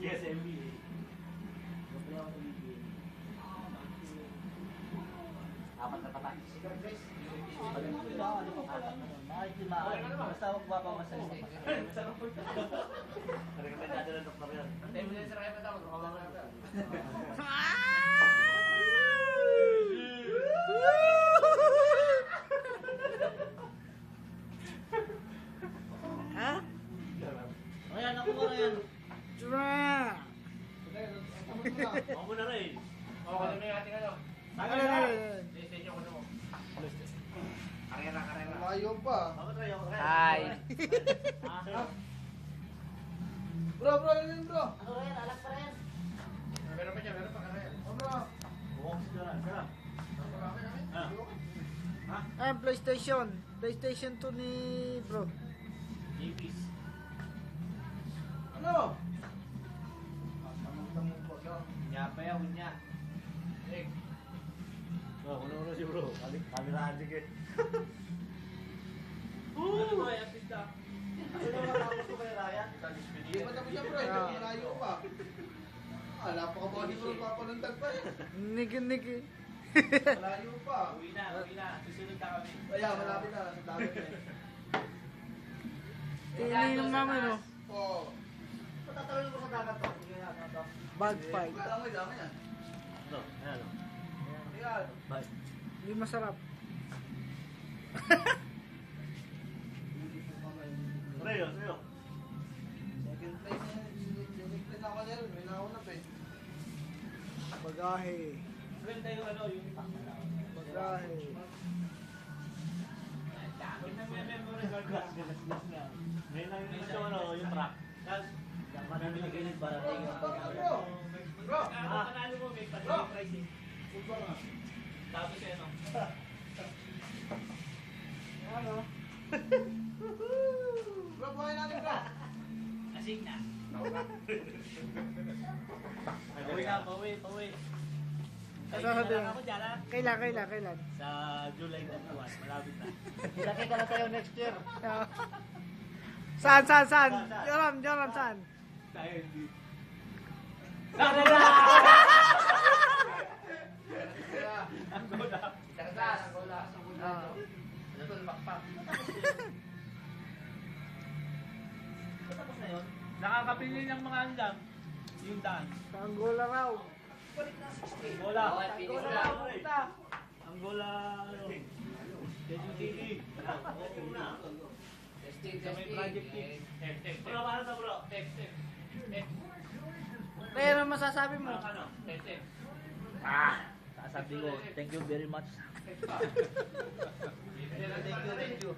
Yes, NBA. Apat na patak. Basta huwag mapamasal sa patak. Rekomendado ng doktor yan. Antay mo yan sa kaya patak. Ha? Ayan, ako mo na yan. Dra! Ako mo na rin. Oo, ano na yung ating ano? Ano? PlayStation ko na mo. Karera. Layo pa. Ako na yan. Hi! Bro, yun yun bro. Ano rin? Alak pa rin. Meron pa karera. Bro. Buwang si Dara. Dara. Ayun, PlayStation. PlayStation 2 ni bro. JP's. Ano? Tamang po siya. Nyapa yan, unya. Uno si bro. Kamerahan sige. Ano ba yan, pista? Ano ba matapos ko kay Ryan? Hindi pa tapos siya bro. Layo pa. Napaka-body bro. Papanundag pa eh. Nigi. Layo pa. Uwi na. Susunod na kami. Kaya malapit na. Sa dagat na eh. Tini yung mama no. Oo. Patatalon ko sa dagat to. Bag fight. Dami yan. Ano? Ayan. Ayan. Bye. Hindi masarap. Sa'yo. Second place na yun. Second place ako na yun. May naunap eh. Bagahe. Ganda yung ano, yung Bagahe. glass nga. Ngayon lang yung ito, ano, yung truck. May binigay para tingin ang Bro. Bro. panalo mo, may panalo price eh. Tapos yan, no? Ano? Bro, buhay natin bro. Asing na. Pauwi. Ano sabi? Ako dyan, ha? Kailan? Sa July 1, malapit na. Ilaki ka na tayo next year. Saan? Joram, saan? Tayo hindi. Angola. Ah. Tapos na yun. Nakakapili ng mga andam. Yung daan. Sa Angola raw. Angola. Angola, ano? Quezon City. Sa may project team. Bro, paano to bro? Kaya ano masasabi mo? Ano? Sasabi ko, thank you very much. Thank you.